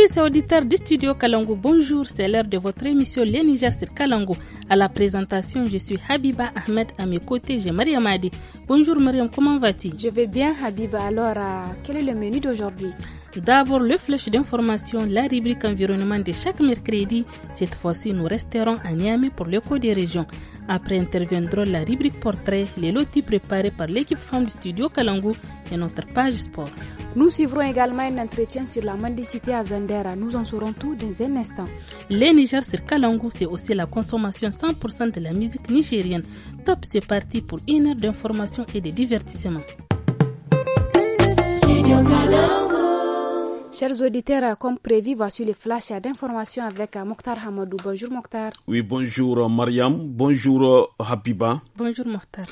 Auditrices et auditeurs du studio Kalangu, bonjour, c'est l'heure de votre émission Les Niger sur Kalangu. À la présentation, je suis Habiba Ahmed, à mes côtés, j'ai Mariam Adi. Bonjour Mariam, comment vas-tu? Je vais bien Habiba, alors quel est le menu d'aujourd'hui? D'abord, le flash d'information, la rubrique environnement de chaque mercredi. Cette fois-ci, nous resterons à Niamey pour l'écho des régions. Après interviendront la rubrique portrait, les lotis préparés par l'équipe femme du studio Kalangu et notre page sport. Nous suivrons également un entretien sur la mendicité à Zandera. Nous en saurons tout dans un instant. Les Niger sur Kalangu, c'est aussi la consommation 100% de la musique nigérienne. Top, c'est parti pour une heure d'information et de divertissement. Chers auditeurs, comme prévu, voici les flashs d'information avec Mokhtar Hamadou. Bonjour Mokhtar. Oui, bonjour Mariam. Bonjour Habiba. Bonjour Mokhtar.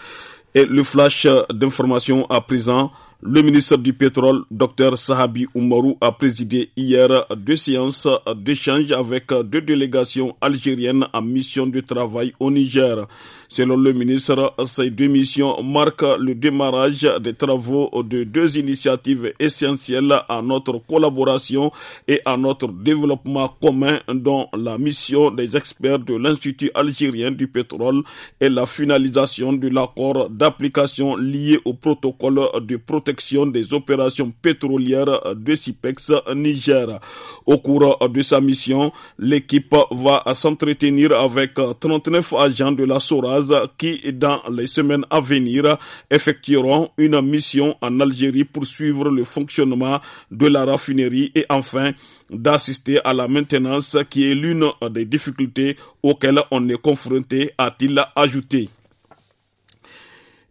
Et le flash d'information à présent. Le ministre du Pétrole, Dr Sahabi Oumarou, a présidé hier 2 séances d'échange avec 2 délégations algériennes en mission de travail au Niger. Selon le ministre, ces 2 missions marquent le démarrage des travaux de 2 initiatives essentielles à notre collaboration et à notre développement commun, dont la mission des experts de l'Institut algérien du pétrole et la finalisation de l'accord d'application lié au protocole de protection des opérations pétrolières de SIPEX Niger. Au cours de sa mission, l'équipe va s'entretenir avec 39 agents de la SORAS qui, dans les semaines à venir, effectueront une mission en Algérie pour suivre le fonctionnement de la raffinerie et enfin d'assister à la maintenance qui est l'une des difficultés auxquelles on est confronté, a-t-il ajouté.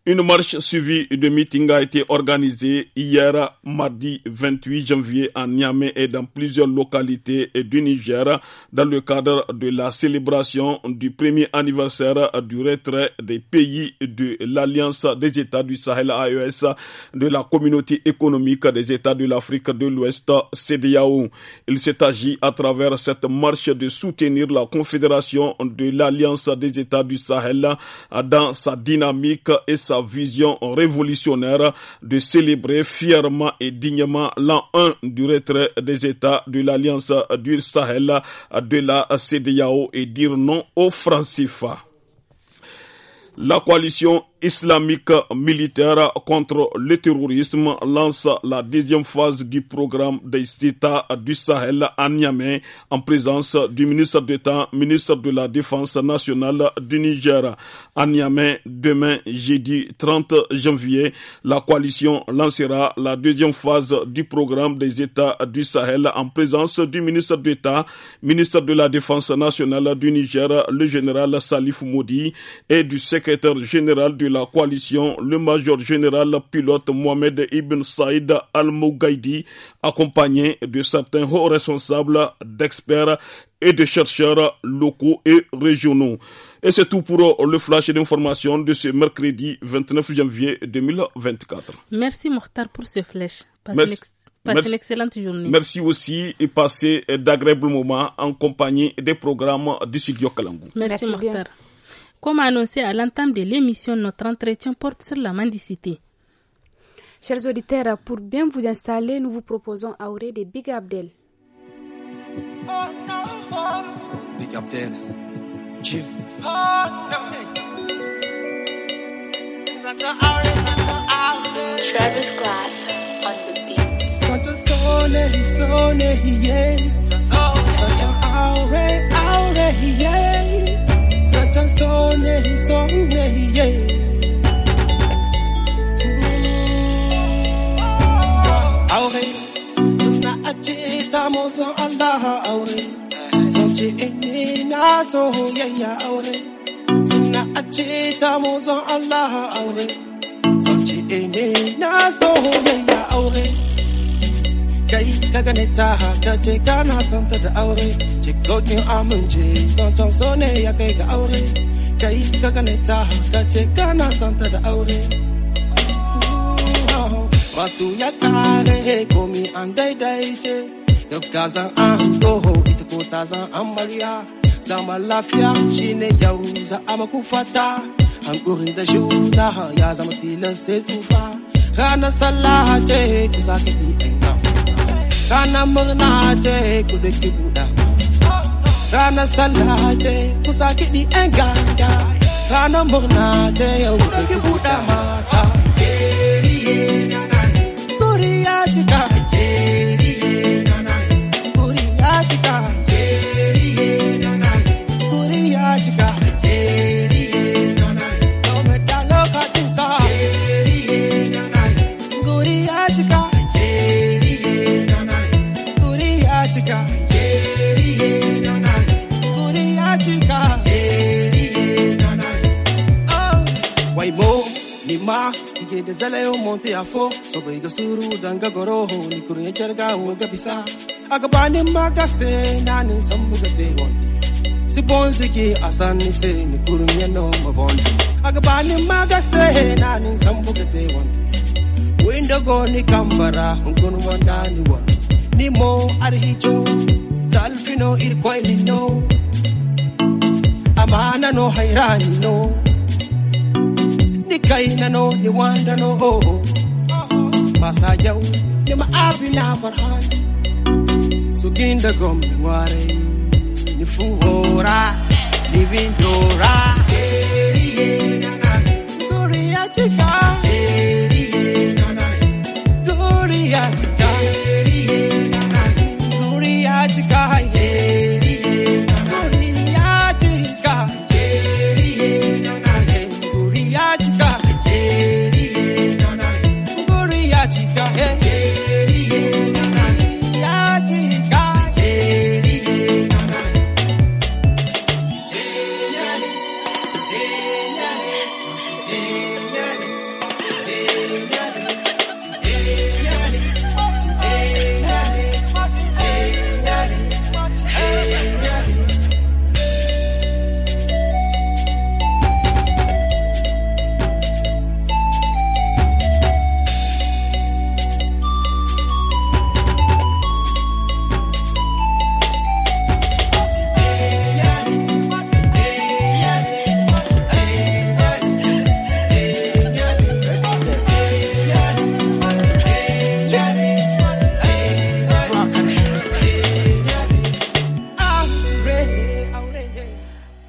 Une marche suivie de meeting a été organisée hier, mardi 28 janvier, à Niamey et dans plusieurs localités du Niger, dans le cadre de la célébration du premier anniversaire du retrait des pays de l'Alliance des États du Sahel AES, de la Communauté économique des États de l'Afrique de l'Ouest, CEDEAO. Il s'est agi à travers cette marche de soutenir la Confédération de l'Alliance des États du Sahel dans sa dynamique et sa vision révolutionnaire de célébrer fièrement et dignement l'an 1 du retrait des États de l'Alliance du Sahel de la CEDEAO et dire non au franc CFA. La coalition islamique militaire contre le terrorisme lance la 2e phase du programme des États du Sahel à Niamey en présence du ministre d'État, ministre de la Défense nationale du Niger. À Niamey, demain, jeudi 30 janvier, la coalition lancera la 2e phase du programme des États du Sahel en présence du ministre d'État, ministre de la Défense nationale du Niger, le général Salif Moudi, et du secrétaire général de la coalition, le major général pilote Mohamed Ibn Saïd Al-Mougaidi, accompagné de certains hauts responsables, d'experts et de chercheurs locaux et régionaux. Et c'est tout pour le flash d'information de ce mercredi 29 janvier 2024. Merci Mokhtar pour ce flash. Passez une excellente journée. Merci aussi et passez d'agréables moments en compagnie des programmes du studio Kalangu. Merci Mokhtar. Comme annoncé à l'entame de l'émission, notre entretien porte sur la mendicité. Chers auditeurs, pour bien vous installer, nous vous proposons Auré de Big Abdel. Big Abdel. Chill. Travis Glass on the beat. Such a sone, yeah. Such a aure, yeah. Such a sone, yeah. Aure, suna ace ta mozan Allah aure. Zance inni na soyayya aure. Suna ace ta mozan Allah aure. Zance inni na soyayya aure. Kai ka gane ta ka ce kana son ta da aure. Ce kokin amince son ton so ne ya kai ga aure. Kai ka gane ta ka ce kana son ta da aure. Wasu ya kare komi an daidaice. Yau ka zan an toho ita ko ta zan amarya. Zaman lafiya shine yau za a maku fata. Hankuri da juna ya zama tilas sai tsufa. Ranar sallah ce ku sake yi ɗan Rana murna ce ku da ki buɗa mata. Rana sallah ce ku sa kiɗi ƴan ganga. Rana murna ce yau da ki buɗa mata. Guri ya cika. Guri ya cika. Guri ya cika. Domin da lokacin sa. Guri ya cika. Wai mo ni ma ike da zalayo monte a fo so bai ga suru danga goroho ni kurun ya jarga wo ga bisa aga banin ma gaste na ni san buga te wonti si bonzi ke asan ni se ni kurun ya no ma bonzi aga banin ma gaste na ni san buga te wonti winda go ni kambara hun wanda ni won ni mo arhijo talfino ir koy ni no amana no hairani no ni kaina no ni wanda no masa jau ni ma abina farhan suginda gom ni ware ni fuhora ni windora Gloria chica Gloria chica Gloria chica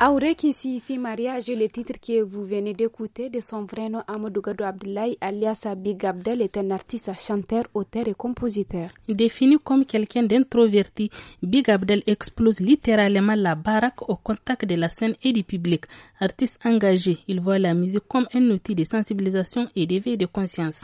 Auré qui signifie mariage, le titre que vous venez d'écouter de son vrai nom Amadou Gado Abdoulaye alias Big Abdel est un artiste, chanteur, auteur et compositeur. Défini comme quelqu'un d'introverti, Big Abdel explose littéralement la baraque au contact de la scène et du public. Artiste engagé, il voit la musique comme un outil de sensibilisation et d'éveil de conscience.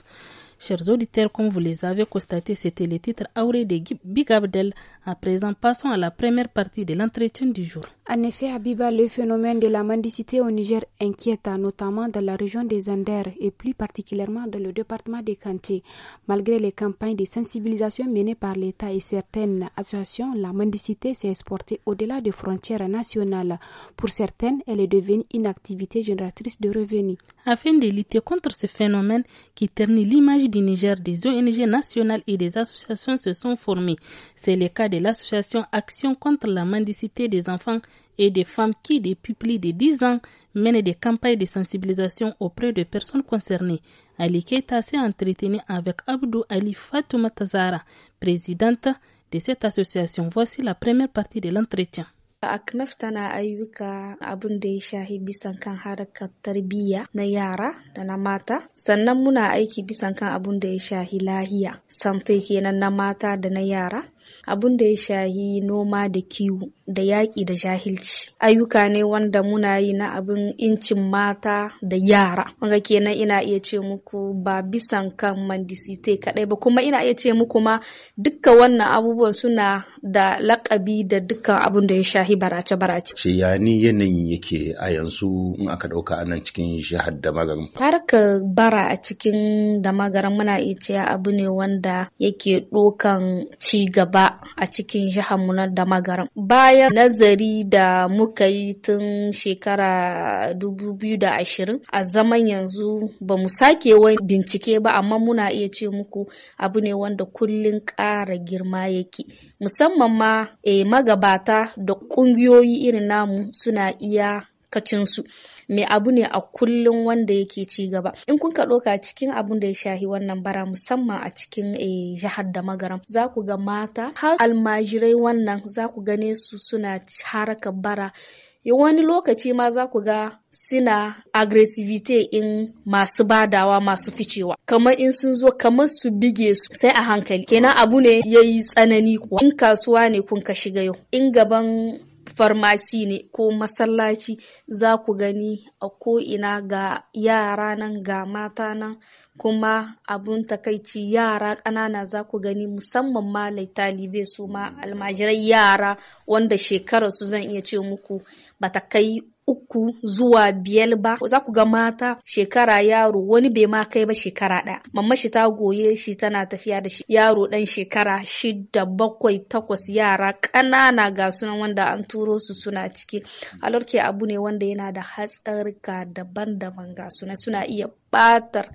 Chers auditeurs, comme vous les avez constaté, c'était le titre Auré de Big Abdel. À présent, passons à la première partie de l'entretien du jour. En effet, Habiba, le phénomène de la mendicité au Niger inquiète, notamment dans la région des Anders et plus particulièrement dans le département de Kanché. Malgré les campagnes de sensibilisation menées par l'État et certaines associations, la mendicité s'est exportée au-delà des frontières nationales. Pour certaines, elle est devenue une activité génératrice de revenus. Afin de lutter contre ce phénomène qui ternit l'image du Niger, des ONG nationales et des associations se sont formées. C'est le cas de l'association Action contre la mendicité des enfants et des femmes qui, depuis plus de 10 ans, mènent des campagnes de sensibilisation auprès des personnes concernées. Ali Keita s'est entretenu avec Abdou Ali Fatoumata Zara, présidente de cette association. Voici la première partie de l'entretien. ACMEF tana ayyuka abin da ya shahi bisan kan harkar tarbiyya na yara da na mata, sannan muna aiki bisan kan abin da ya shahi lahiya, santai kenan na mata da na yara, abin da ya shahi noma da kiwo da yaƙi da jahilci. Ayyuka ne wanda muna yi na abin incin mata da yara. Wanga kenan ina iya ce muku ba bisan kan mandisite kaɗai ba, kuma ina iya ce muku ma dukkan wannan abubuwan suna da laƙabi da dukkan abin da ya shahi barace-barace. Shi ya ni yanayin yake a yanzu in aka ɗauka anan cikin jihar Damagaram? Harkar bara a cikin Damagaram muna iya cewa abu ne wanda yake ɗaukan ci gaba a cikin jihar mu na Damagaram. Bayan nazari da muka yi tun shekara 2020 a zaman yanzu ba mu sake wani bincike ba, amma muna iya ce muku abu ne wanda kullun ƙara girma yake. Musamman ma magabata da ƙungiyoyi irin namu suna iya iyakacinsu. Me abu ne a kullum wanda yake ci gaba. In kun ka ɗauka cikin abun da ya shahi wannan bara musamman a cikin jihar da magaram, za ku ga mata har almajirai wannan za ku gane su suna harkar bara. Wani lokaci ma za ku ga suna aggressivity in masu badawa masu ficewa, kamar in sun zo kamar su bige su sai a hankali. Kenan abu ne yayi tsanani kuwa. In kasuwa ne kun ka shiga yau, in gaban farmasi ne ko masallaci za ku gani a ko'ina ga yara nan ga mata nan, kuma abun takaici yara ƙanana za ku gani musamman ma laitalibe su ma almajirai yara wanda shekararsu zan iya ce muku bata kai 3 zuwa 5 ba. Za ku ga mata shekara yaro wani bai ma kai ba shekara 1, mamma shi ta goye shi tana tafiya da shi, yaro dan shekara 6, 7, 8 yara ƙanana ga sunan wanda an turo su suna ciki. Alorke abu ne wanda yana da hatsarika daban-daban ga sunan suna iya batar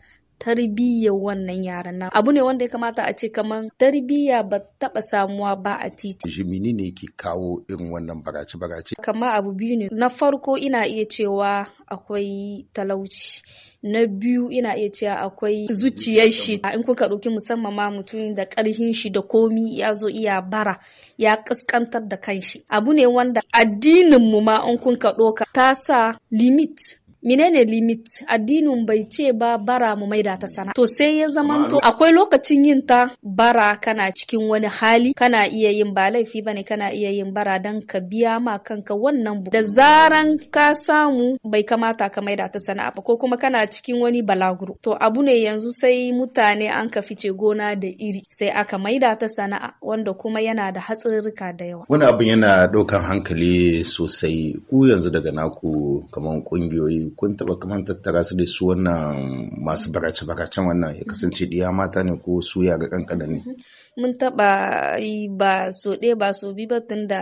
tarbiyyar wannan yaran nan. Abu ne wanda ya kamata a ce kaman tarbiyya ba taba samuwa ba a titi. Jimini ne ke kawo irin wannan barace-barace? Kama abu biyu ne. Na farko ina iya cewa akwai talauci. Na biyu ina iya cewa akwai zuciyar shi. In kuka ɗauki musamman ma mutum da ƙarhin shi da komi ya zo iya bara, ya kaskantar da kanshi. Abu ne wanda addinin mu ma in kuka ɗauka ta sa limit. Menene limit? Addinin bai ce ba bara mu maida ta sana. To sai ya zamanto akwai lokacin yin ta bara kana cikin wani hali, kana iya yin ba laifi bane, kana iya yin bara dan ka biya ma kanka wannan da zaran ka samu bai kamata ka maida ta sana'a ba, ko kuma kana cikin wani balaguro. To abu ne yanzu sai mutane an ka fice gona da iri sai aka maida ta sana'a wanda kuma yana da hatsarurruka da yawa. Wani abin yana ɗaukan hankali sosai. Ku yanzu daga naku kaman kungiyoyi kun taba kaman tattara su da su wannan masu barace-baracen wannan ya kasance diya mata ne ko su yara kankana ne? Mun taba yi ba so ɗaya ba so biyu ba, tun da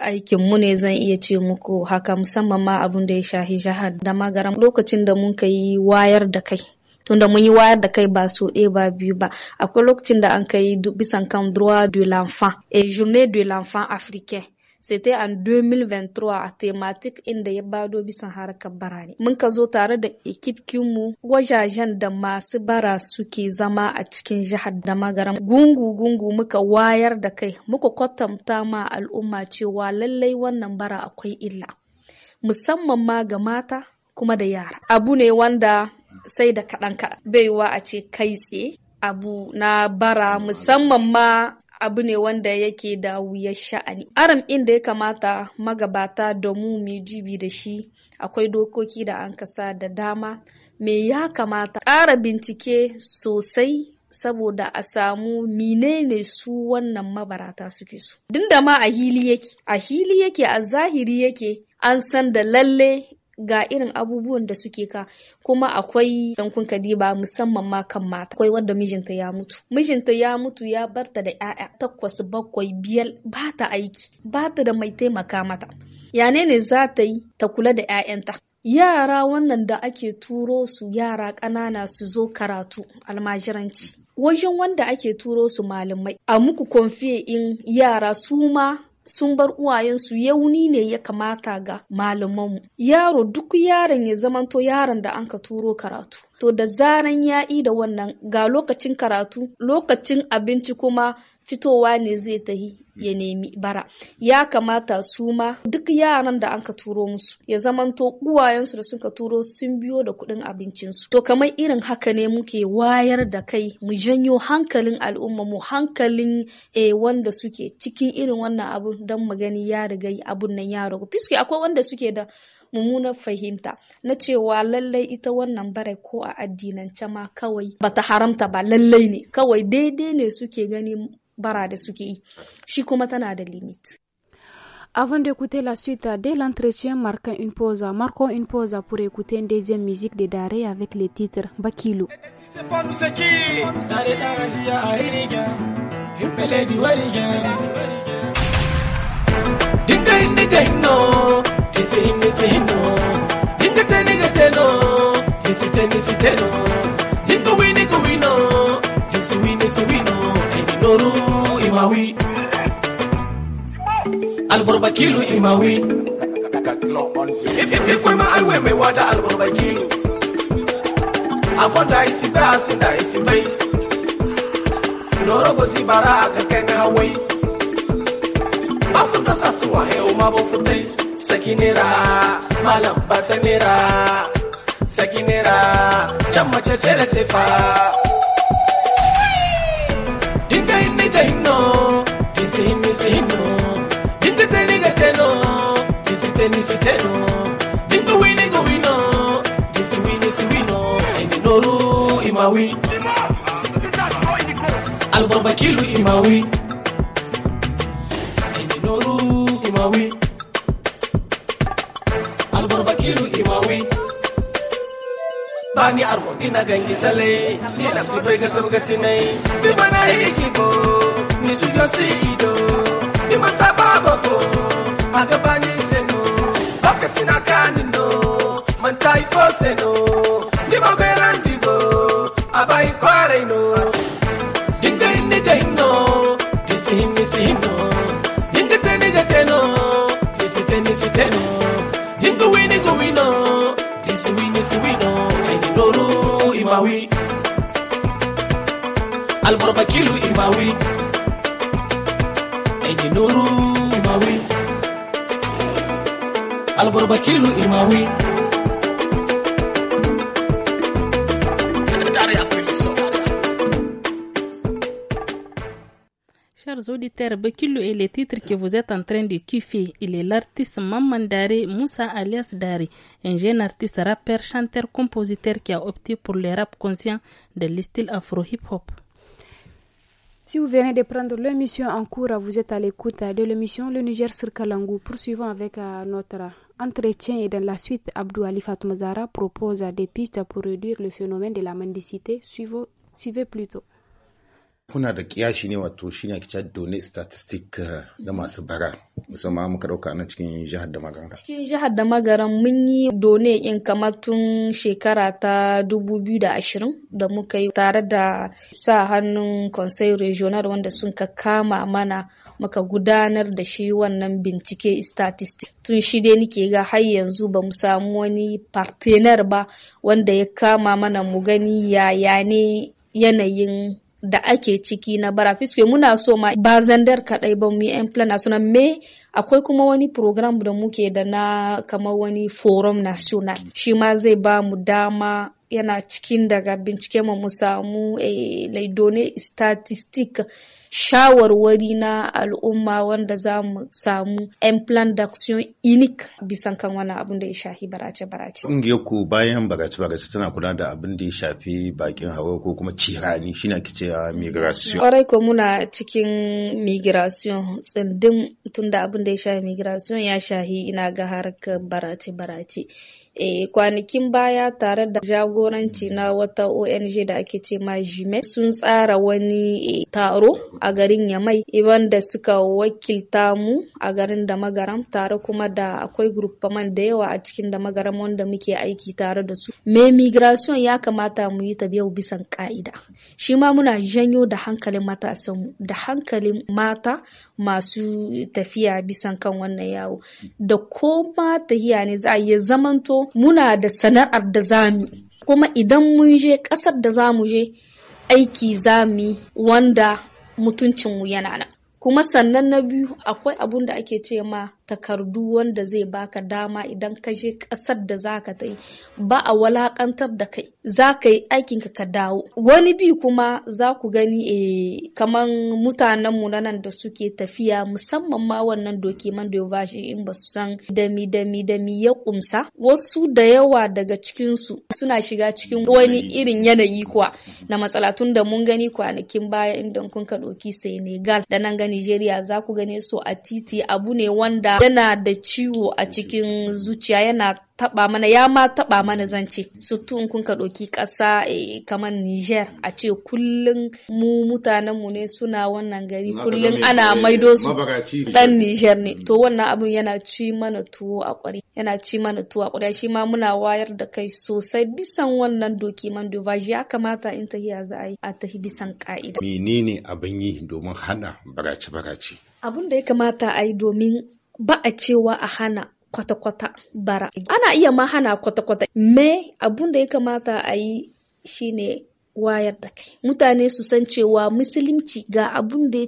aikin mu ne zan iya ce muku haka, musamman ma abun da ya shahi jihar da magaram lokacin da mun kai wayar da kai. Tunda mun yi wayar da kai ba so ɗaya ba biyu ba, akwai lokacin da an kai bisan kan droit de l'enfant et journée de l'enfant africain. C'était en 2023 a thématique inda ya bado bisan harkar bara ne. Mun ka zo tare da ekipkinmu wajajen da masu bara suke zama a cikin jihar da magaram. Gungu-gungu muka wayar da kai, muka kwatanta ma al'umma cewa lallai wannan bara akwai illa. Musamman ma ga mata kuma da yara. Abu ne wanda sai da kaɗan-kaɗan. Baiwa a ce kai tsaye abu na bara musamman ma abu ne wanda yake da wuyar sha'ani. Aram inda ya kamata magabata da mu jibi da shi, akwai dokoki da an kasa da dama. Me ya kamata ƙara bincike sosai saboda a samu menene su wannan mabarata suke so. Dinda ma a hili yake a zahiri yake, an san da lalle ga irin abubuwan da suke ka, kuma akwai dan kun kadiba musamman ma kan mata. Akwai wanda mijinta ya mutu ya barta da 'ya'ya 8, 7, 5, ba ta aiki, ba ta da mai taimaka mata. Yane ne za ta yi ta kula da 'ya'yanta? Yara wannan da ake turo su, yara ƙanana su zo karatu almajiranci, wajen wanda ake turo su malamai a muku konfiye in yara su ma sun bar uwayensu, yauni ne ya kamata ga malamanmu. Yaro duk yaron ya zamanto yaron da an ka turo karatu. To da zaran ya yi da wannan ga lokacin karatu, lokacin abinci kuma fitowa ne zai tahi ya nemi bara. Ya kamata su ma duk yaran da an ka turo musu ya zamanto uwayensu da suka turo sun biyo da kuɗin abincinsu. To kamar irin haka ne muke wayar da kai, mu janyo hankalin al'umma mu, hankalin wanda suke cikin irin wannan abu don mu gani ya riga abun nan ya ragu. Fiske akwai wanda suke da mummunar fahimta na cewa lallai ita wannan bare ko a addinance ma kawai bata haramta ba, lallai ne kawai daidai ne suke gani bara da suke yi, shi kuma tana da limite. Avant d'écouter la suite de l'entretien, marquons une pause pour écouter une deuxième musique de Daré avec le titre Bakilou. Alborbakilu imawi If we my way me wada albarbakilu Akonda isi ba asinda isi bai Noro bosi bara aka kenga hawai Mafuta sasuwa he o mabofutai Sakinera malam batanera Sakinera chama chesere sefa Dinga inniga inno Disi hino Dinga teniga teno Disi teno Dinga winiga wino Disi wino Aini noru imawi Albarbakilu imawi Aini noru imawi Albarbakilu imawi Bani armo dina gangi sale Nina sibega sabga sinai Bimana hikibo Nisuyo si ido Bimata babako Agabani seno Baka sinakanino Mantai foseno Dima berandigo Abai kwareno Dinga inniga inno Disi hino Dinga teniga teno Disi teno Dinga winiga wino Disi wino Aini noru imawi Albarbakilu imawi Aini noru imawi Albarbakilu imawi Chers auditeurs, Bekilo est le titre que vous êtes en train de kiffer. Il est l'artiste Mamandare Moussa alias Dari, un jeune artiste rappeur, chanteur, compositeur qui a opté pour le rap conscient de le style afro-hip-hop. Si vous venez de prendre l'émission en cours, vous êtes à l'écoute de l'émission Le Niger sur Kalangou. Poursuivons avec notre entretien et dans la suite, Abdou Ali Fatoumazara propose des pistes pour réduire le phénomène de la mendicité. Suivez plutôt. Kuna da kiyashi ne wato shine ake cewa donate statistic na masu bara musamman muka dauka nan cikin jihar da Magaran. Cikin jihar da Magaran mun yi done in kamar tun shekara ta 2020 da muka yi tare da sa hannun Conseil Regional wanda sun ka kama mana muka gudanar da shi wannan bincike statistic. Tun shi dai nike ga har yanzu ba mu samu wani partner ba wanda ya kama mana mu gani yaya ne yanayin da ake ciki na bara fiske muna so ma ba zandar kadai ba mu yi plan national me akwai kuma wani program da muke da na kamar wani forum national shi ma zai ba mu dama yana cikin daga bincike mu samu laidone statistic shawarwari na al'umma wanda za mu samu plan d'action unique bisan kan wani abin da ya shafi barace-barace. Ƙungiyar ku bayan barace-barace tana kula da abin da ya shafi bakin hawa ko kuma cirani shine ake cewa migration. Kwarai ko muna cikin migration tsindin tunda abin da ya shafi migration ya shafi ina ga harkar barace-barace. Kwanakin baya tare da jagoranci na wata ONG da ake ce ma Jime sun tsara wani taro a garin Yamai wanda suka wakilta mu a garin da Magaram tare kuma da akwai groupement da yawa a cikin da Magaram wanda muke aiki tare da su. Me migration ya kamata mu yi ta yau bisan ka'ida. Shi ma muna janyo da hankalin matasanmu da hankalin mata masu tafiya bisan kan wannan yawo da koma tahiya ne za a yi zamanto muna da sana'ar da zamu kuma idan mun je ƙasar da zamu je aiki zamu wanda mutuncinmu yana nan kuma sannan na biyu akwai abun da ake ce ma takardu wanda zai baka dama idan ka je ƙasar da zaka ta yi ba a walakantar da kai za ka yi aikinka ka dawo wani bi kuma za ku gani kaman mutanenmu na nan da suke tafiya musamman ma wannan dokiman da yawashi in ba su san dami ya kumsa wasu da yawa daga cikinsu suna shiga cikin wani irin yanayi kuwa na matsala tun da mun gani kwanakin baya inda kun ka ɗauki Senegal da nan ga Nigeria za ku gane su a titi abu ne wanda yana da ciwo a cikin zuciya yana taba mana ya ma taba mana zance sutu in kun ka doki kasa kamar Niger a ce kullun mu mutanen mu ne suna wannan gari kullun ana maido su dan Niger ne to wannan abun yana ci mana tuwo a kwari shi ma muna wayar da kai sosai bisan wannan dokiman dovaji ya kamata in tahiya za a yi a tahi bisan ka'ida. Menene abin yi domin hana barace-barace? Abun da ya kamata a yi domin ba a cewa a hana kwata-kwata bara. Ana iya ma hana kwata-kwata. Me abun da ya kamata a yi shine wayar da kai. Mutane su san cewa musulunci ga abun da ya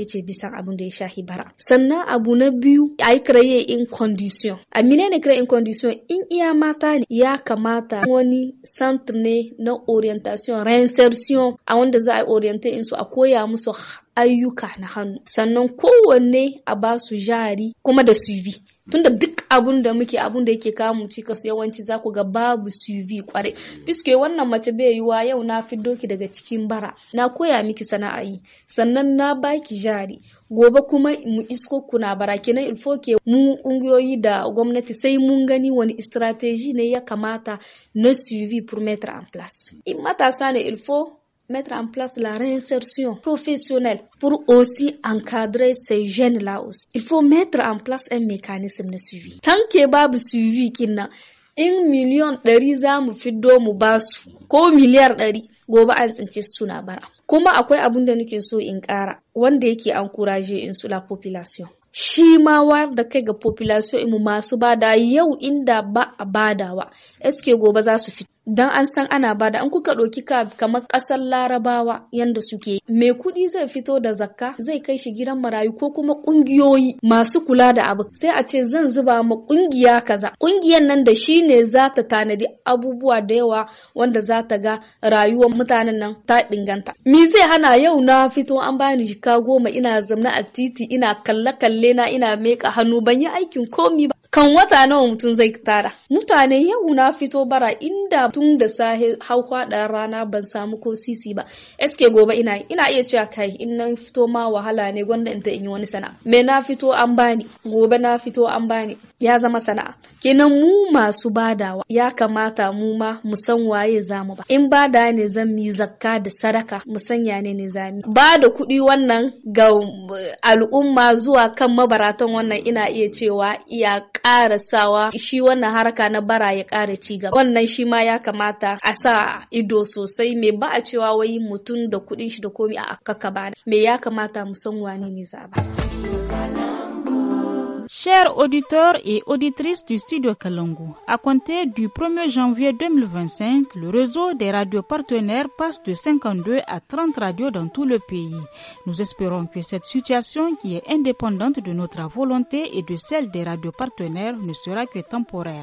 ce bisan abun da ya shahi bara. Sannan abu na biyu a yi kraye in condition. A menene kraye in condition? In iya mata ne ya kamata wani centre ne na orientation, reinsertion a wanda za a yi oriente in su a koya musu ayyuka na hannu. Sannan kowanne a ba su jari kuma da suivi. Tunda duk abun da yake kamun cikas yawanci za ku ga babu suivi kware. Biske wannan mace bai yiwa yau na fiddo ki daga cikin bara. Na koya miki sana'ayi. Sannan na baki jari. Gobe kuma mu isko kuna bara kenan ilfo ke mu kungiyoyi da gwamnati sai mun gani wani strategy ne ya kamata na suivi pour mettre en place. In matasa ne ilfo mettre en place la réinsertion professionnelle pour aussi encadrer ces jeunes-là aussi. Il faut mettre en place un mécanisme de suivi. Tant que babu suivi kinna, 1 million 100 za mu fiddo mu basu, ko miliyar 100 gobe an tsince suna bara. Kuma akwai abun da nake so in ƙara, wanda yake encourager in su la population. Shi ma wayar da kai ga population imu masu bada yau inda ba a badawa, eske gobe za su fito. Dan an san ana bada, an kuka ɗauki kamar ƙasar Larabawa yanda suke. Mai kuɗi zai fito da zakka, zai kai shi gidan marayu ko kuma ƙungiyoyi masu kula da abu. Sai a ce zan zuba ma ƙungiya kaza. Ƙungiyar nan da shi ne za ta tanadi abubuwa da yawa wanda za ta ga rayuwar mutanen nan ta inganta. Me zai hana yau na fito an bani jika 10 ina zamna a titi ina kalle na ina meka hannu ban yi aikin komi ba. Kan wata nawa mutum zai tara? Mutane yau na fito bara inda tun da sahe hauwa da rana ban samu ko sisi ba. Eske gobe ina iya cewa kai in na fito ma wahala ne gwanda in ta in yi wani sana'a. Me na fito an bani, gobe na fito an bani. Ya zama sana'a. Kenan mu masu badawa ya kamata mu ma mu san waye zamu ba. In bada ne zan mi zakka da sadaka mu san yane ne zami. Ba da kuɗi wannan ga al'umma zuwa kan mabaratan wannan ina iya cewa iya ƙara sawa shi wannan haraka na bara ya ƙara ci gaba. Wannan shi ma ya kamata a sa ido sosai, me ba a cewa wai mutum da kuɗin shi da komi a kaka bada. Me ya kamata mu san wane ne za ba. Chers auditeurs et auditrices du Studio Kalangu, à compter du 1er janvier 2025, le réseau des radios partenaires passe de 52 à 30 radios dans tout le pays. Nous espérons que cette situation, qui est indépendante de notre volonté et de celle des radios partenaires, ne sera que temporaire.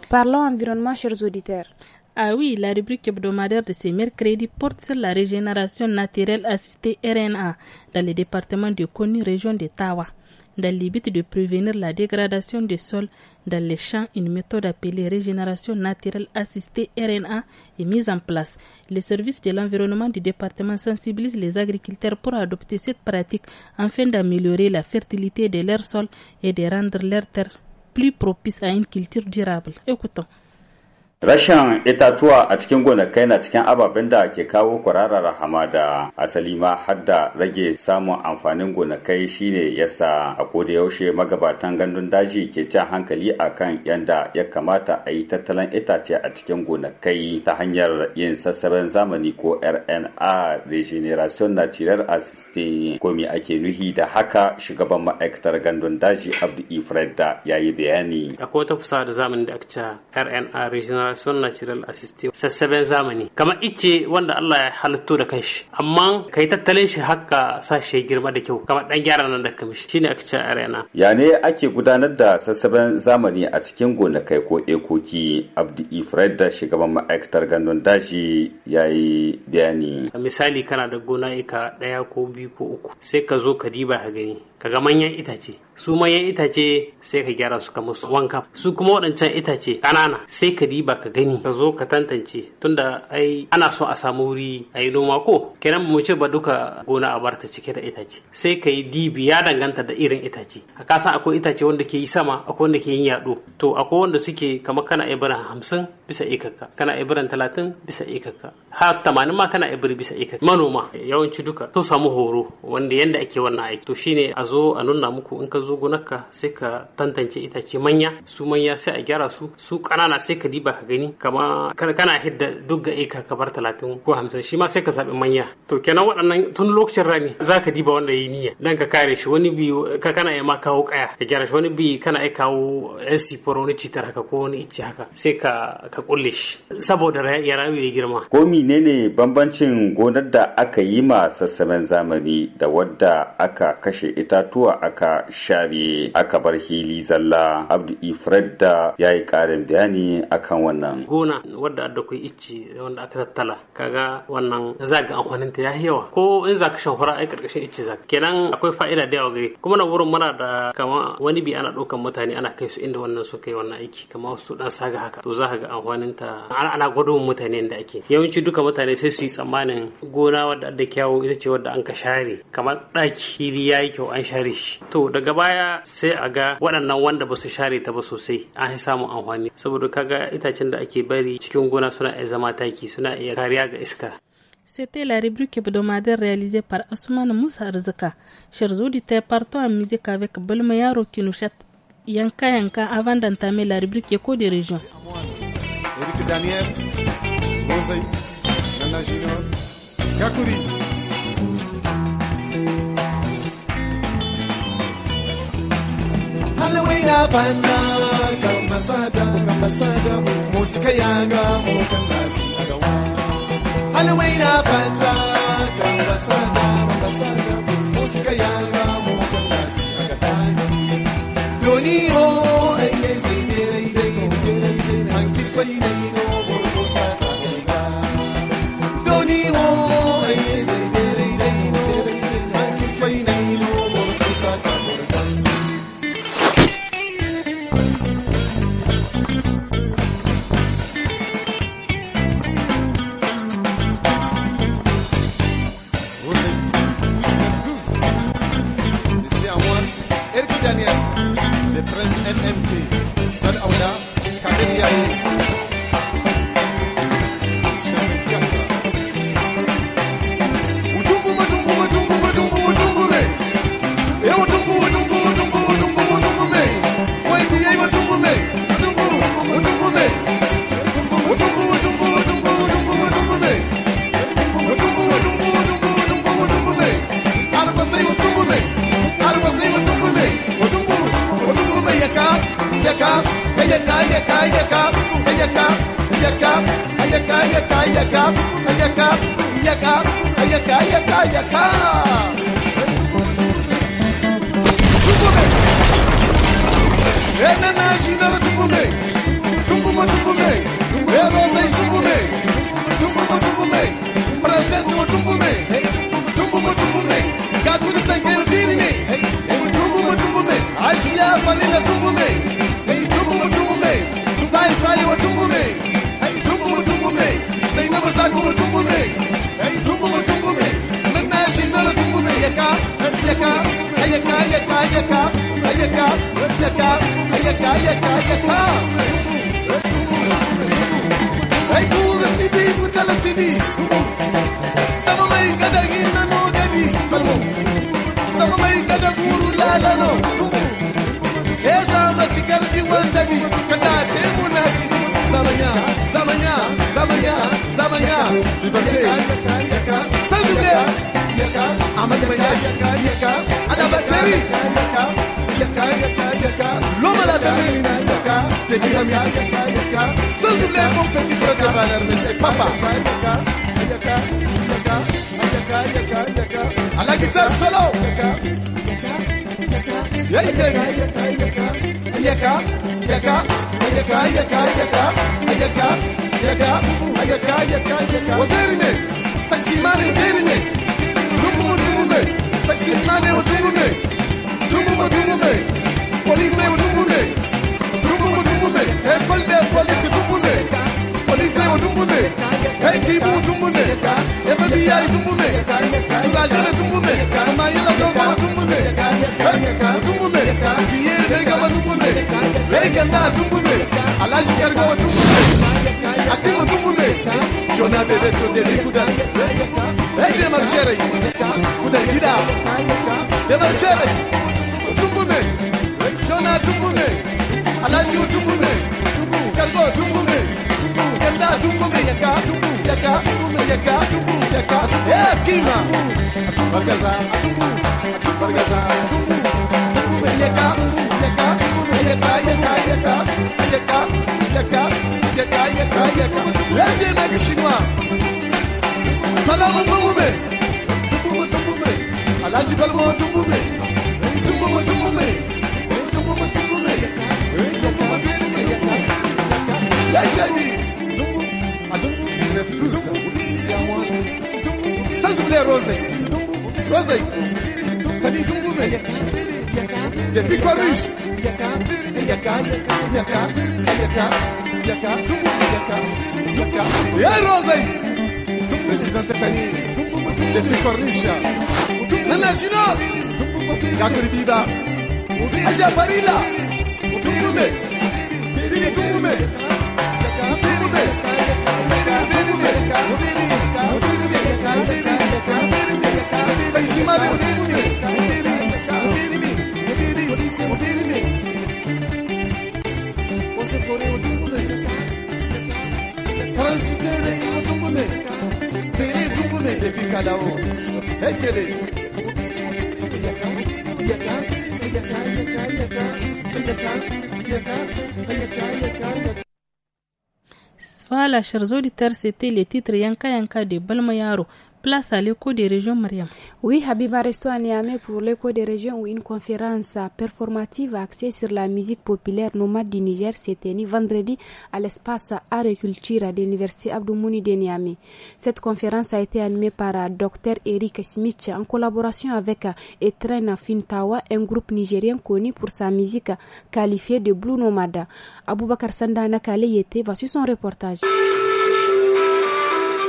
Parlons environnement, chers auditeurs. Ah oui, la rubrique hebdomadaire de ce mercredi porte sur la régénération naturelle assistée RNA dans le département de Koni, région de Tawa. Dans le but de prévenir la dégradation des sols dans les champs, une méthode appelée régénération naturelle assistée RNA est mise en place. Les services de l'environnement du département sensibilisent les agriculteurs pour adopter cette pratique afin d'améliorer la fertilité de leur sol et de rendre leur terre plus propice à une culture durable. Écoutons. Rashin itatuwa a cikin gonakai na cikin ababen da ke kawo kwararar hamada, asali ma har da rage samun amfanin gonakai shine yasa a koda yaushe magabatan gandun daji ke jan hankali akan yanda ya kamata a yi tattalin itace a cikin gonakai ta hanyar yin sassaben zamani ko RNA, regeneration natural assisté. Ko me ake nuhi da haka? Shugaban ma'aikatar gandun daji Abdu Ifreda yayi bayani. Akwai wata fusa da zamani da aka ce RNA, regeneration natural assisted, sassaben zamani, kamar ice wanda Allah ya halitto da kanshi, amma kai tattalin shi haka sa shi girma da kyau, kamar dan gyara nan da kamishi, shine aka ce arena. Ya ne ake gudanar da sassaben zamani a cikin gonakai ko ekoki? Abdu Ifred da shugaban ma'aikatar gandun daji yayi bayani. Misali kana da gona eka 1 ko 2 ko 3, sai ka zo ka diba ka gani, kaga manyan itace, su manyan itace sai ka gyara su kamar su wanka, su kuma waɗancan itace ƙanana sai ka diba ka gani, ka zo ka tantance, tunda ai ana so a samu wuri a yi noma ko kenan mu ce ba duka gona a barta cike da itace, sai ka yi dibi, ya danganta da irin itace. A san akwai itace wanda ke yi sama, akwai wanda ke yin yaɗo, to akwai wanda suke kamar kana ibiran 50 bisa ikarka, kana ibiran 30 bisa ikarka, har 80 ma kana ibiri bisa ikarka. Manoma yawanci duka to samu horo wanda yanda ake wannan aiki, to shine a zo a nuna muku, in ka zo zo gonarka sai ka tantance itace manya sai a gyara su kanana sai ka diba ka gani kama kana hidda duk ga eka ka bar 30 ko 50 shi ma sai ka zabi manya to kenan waɗannan tun lokacin rani zaka diba wanda yayi niyya dan ka kare shi wani bi ka kana yi ma kawo kaya ka gyara shi wani bi kana yi kawo siporo wani citar haka ko wani icce haka sai ka kulle shi saboda ya rayu ya girma. Ko menene bambancin gonar da aka yi ma sassaben zamani da wadda aka kashe itatuwa aka share aka bar hili zalla? Abdu Ifred da ya yi ƙarin bayani akan wannan. Gona wadda da kai icce wanda aka tattala kaga wannan za ga amfanin ta yayi yawa ko in za ka shan hura ai karkashin icce za kenan akwai fa'ida da yawa gare kuma na wurin muna da kama wani bi ana ɗaukan mutane ana kai su inda wannan su kai wannan aiki kama su dan saga haka to za ka ga amfanin ta ana gwado mutane da ake yawanci duka mutane sai su yi tsammanin gona wadda da kyawu ita ce wadda an ka share kamar ɗaki hili yayi kyau an share shi to daga baya sai a ga waɗannan wanda ba su share ta ba sosai an yi samun amfani saboda kaga itacen da ake bari cikin gona suna iya zama taki suna iya kariya ga iska. C'était la rubrique hebdomadaire réalisée par Assoumane Moussa Arzaka. Chers auditeurs, partons en musique avec Belmayaro qui nous chante Yanka Yanka avant d'entamer la rubrique Éco des régions. Eric Daniel, Rosé, Nana Junior, Gakuri. Halloween banda kamasada musika yanga mukanasi agawa. Halloween banda kamasada musika yanga mukanasi agatani. Doniyo ayezi dei anki faina no borkosa aga. Doniyo ayezi dei anki faina no borkosa aga. Daniel, le prince MMK, Sal Aouda, Kader Yaye. À la guitare solo. tumbume Jona tumbume Alaji tumbume Kalbo tumbume Kalda tumbume Yaka tumbume Yaka Kima Bargaza Yaka Lève mec chinois Salam tumbume Alaji Kalbo tumbume C'est à moi. Sans oublier Rosé. T'as dit tout mais depuis Paris. Et Rosé. Président Tani. Depuis Paris. Nana Chino. Gakuri Biba. Aja Farila. Tume. Voilà, chers auditeurs, c'était le titre Yanka Yanka de Balmayaro. Place à l'écho des régions, Mariam. Oui, Habiba, restons à Niamey pour l'écho des régions où une conférence performative axée sur la musique populaire nomade du Niger s'est tenue vendredi à l'espace Art et Culture de l'Université Abdoumouni de Niamey. Cette conférence a été animée par Dr Eric Smith en collaboration avec Etren Fintawa, un groupe nigérien connu pour sa musique qualifiée de Blue Nomada. Aboubakar Sanda Nakale y était, voici son reportage.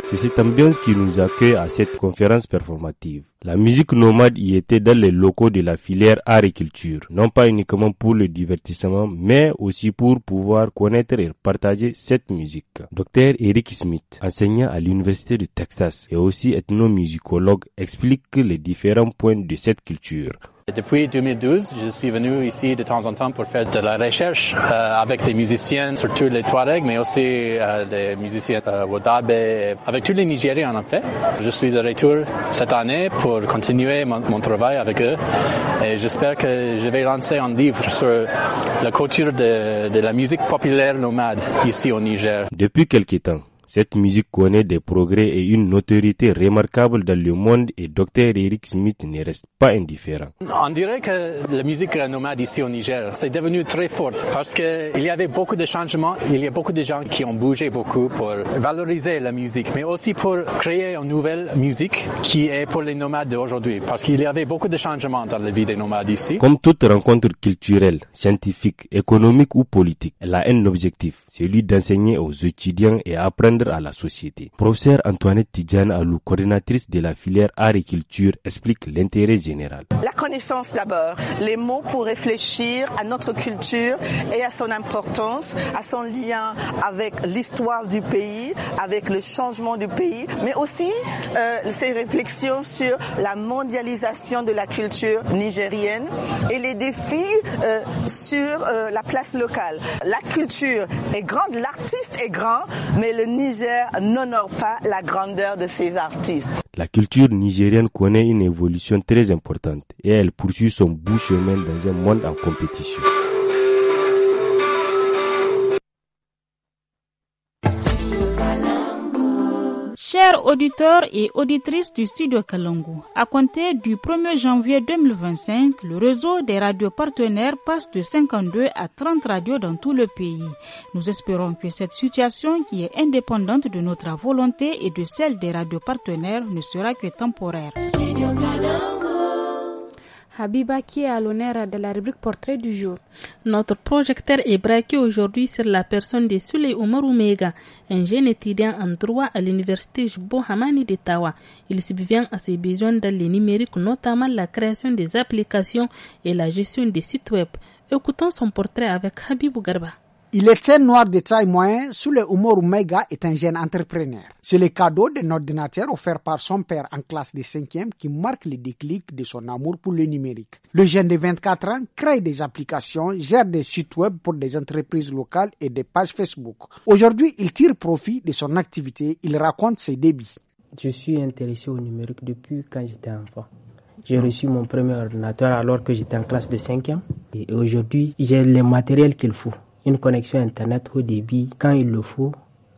C'est cette ambiance qui nous accueille à cette conférence performative. La musique nomade y était dans les locaux de la filière art et culture, non pas uniquement pour le divertissement, mais aussi pour pouvoir connaître et partager cette musique. Dr Eric Smith, enseignant à l'Université de Texas et aussi ethnomusicologue, explique les différents points de cette culture. Depuis 2012, je suis venu ici de temps en temps pour faire de la recherche avec des musiciens, surtout les Touaregs, mais aussi des musiciens Wodabé, avec tous les Nigériens en fait. Je suis de retour cette année pour continuer mon travail avec eux et j'espère que je vais lancer un livre sur la culture de la musique populaire nomade ici au Niger. Depuis quelque temps, cette musique connaît des progrès et une notoriété remarquable dans le monde et Dr Eric Smith ne reste pas indifférent. On dirait que la musique nomade ici au Niger, c'est devenu très forte parce qu'il y avait beaucoup de changements, il y a beaucoup de gens qui ont bougé beaucoup pour valoriser la musique, mais aussi pour créer une nouvelle musique qui est pour les nomades d'aujourd'hui parce qu'il y avait beaucoup de changements dans la vie des nomades ici. Comme toute rencontre culturelle, scientifique, économique ou politique, elle a un objectif, celui d'enseigner aux étudiants et apprendre à la société. Professeur Antoinette Tidjane Alou, coordinatrice de la filière art et culture, explique l'intérêt général. La connaissance d'abord, les mots pour réfléchir à notre culture et à son importance, à son lien avec l'histoire du pays, avec le changement du pays, mais aussi ces réflexions sur la mondialisation de la culture nigérienne et les défis sur la place locale. La culture est grande, l'artiste est grand, mais le Niger n'honore pas la grandeur de ses artistes. La culture nigérienne connaît une évolution très importante et elle poursuit son bout chemin dans un monde en compétition. Chers auditeurs et auditrices du studio Kalangu, à compter du 1er janvier 2025, le réseau des radios partenaires passe de 52 à 30 radios dans tout le pays. Nous espérons que cette situation, qui est indépendante de notre volonté et de celle des radios partenaires, ne sera que temporaire. Habiba, qui est à l'honneur de la rubrique Portrait du jour. Notre projecteur est braqué aujourd'hui sur la personne de Souley Oumarou Mega, un jeune étudiant en droit à l'université Jbo Hamani de Tawa. Il subvient à ses besoins dans le numérique, notamment la création des applications et la gestion des sites web. Écoutons son portrait avec Habibou Garba. Il était noir de taille moyenne. Souley Umaru Maïga est un jeune entrepreneur. C'est le cadeau d'un ordinateur offert par son père en classe de 5e qui marque le déclic de son amour pour le numérique. Le jeune de 24 ans crée des applications, gère des sites web pour des entreprises locales et des pages Facebook. Aujourd'hui, il tire profit de son activité. Il raconte ses débuts. Je suis intéressé au numérique depuis quand j'étais enfant. J'ai reçu mon premier ordinateur alors que j'étais en classe de 5e. Et aujourd'hui, j'ai le matériel qu'il faut. Une connexion Internet haut débit quand il le faut.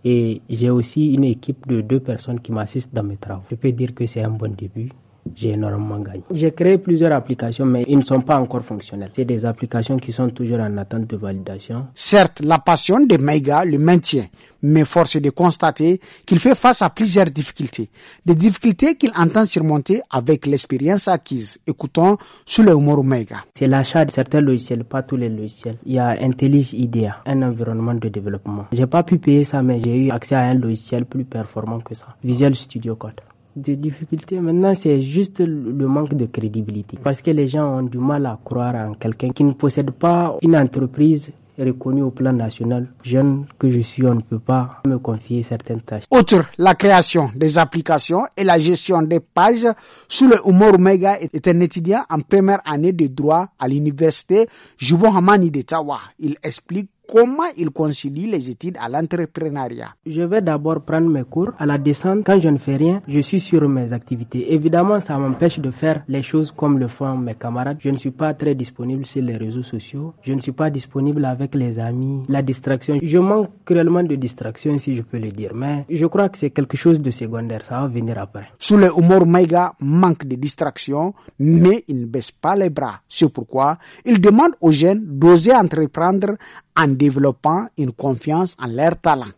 Et j'ai aussi une équipe de 2 personnes qui m'assistent dans mes travaux. Je peux dire que c'est un bon début. J'ai énormément gagné. J'ai créé plusieurs applications, mais ils ne sont pas encore fonctionnelles. C'est des applications qui sont toujours en attente de validation. Certes, la passion de Maïga le maintient, mais force est de constater qu'il fait face à plusieurs difficultés. Des difficultés qu'il entend surmonter avec l'expérience acquise. Écoutons Souley Umaru Maïga. C'est l'achat de certains logiciels, pas tous les logiciels. Il y a Intellige IDEA, un environnement de développement. J'ai pas pu payer ça, mais j'ai eu accès à un logiciel plus performant que ça. Visual Studio Code. Des difficultés maintenant, c'est juste le manque de crédibilité, parce que les gens ont du mal à croire en quelqu'un qui ne possède pas une entreprise reconnue au plan national. Jeune que je suis, on ne peut pas me confier certaines tâches. Outre la création des applications et la gestion des pages, Souley Umaru Maïga est un étudiant en première année de droit à l'université Jubo Hamani de Tawa. Il explique comment il concilie les études à l'entrepreneuriat. Je vais d'abord prendre mes cours. À la descente, quand je ne fais rien, je suis sur mes activités. Évidemment, ça m'empêche de faire les choses comme le font mes camarades. Je ne suis pas très disponible sur les réseaux sociaux. Je ne suis pas disponible avec les amis. La distraction, je manque cruellement de distraction, si je peux le dire. Mais je crois que c'est quelque chose de secondaire. Ça va venir après. Souley Umaru Maïga manque de distraction, mais il ne baisse pas les bras. C'est pourquoi il demande aux jeunes d'oser entreprendre en développant une confiance en leur talent.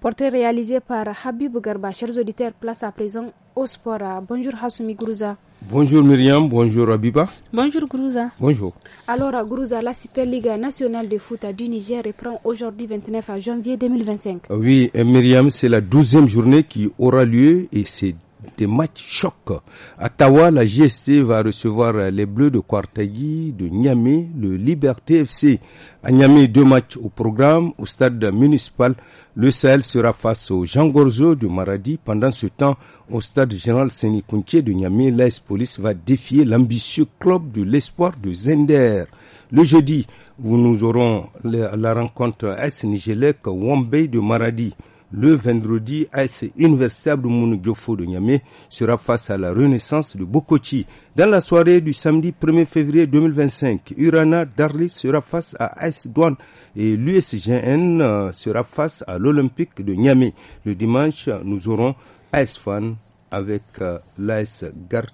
Portrait réalisé par Habib Garba. Chers auditeurs, place à présent au sport. Bonjour Hassoumi Gourouza. Bonjour Myriam, bonjour Habiba. Bonjour Gourouza. Bonjour. Alors Gourouza, la Super Ligue nationale de foot du Niger reprend aujourd'hui 29 janvier 2025. Oui, Myriam, c'est la 12e journée qui aura lieu et c'est des matchs chocs. À Tawa, la JST va recevoir les Bleus de Kwartagi, de Niamey, le Liberté FC. À Niamey, 2 matchs au programme. Au stade municipal, le Sahel sera face au Jean Gorzo de Maradi. Pendant ce temps, au stade général Séni-Kountié de Niamey, l'AS Police va défier l'ambitieux club de l'Espoir de Zender. Le jeudi, nous aurons la rencontre AS Nigelec Wambey de Maradi. Le vendredi, AS Université Abdoumouni Diofo de Niamey sera face à la Renaissance de Bokoti. Dans la soirée du samedi 1er février 2025, Urana Darli sera face à AS Douane et l'USGN sera face à l'Olympique de Niamey. Le dimanche, nous aurons AS Fan avec l'AS Garde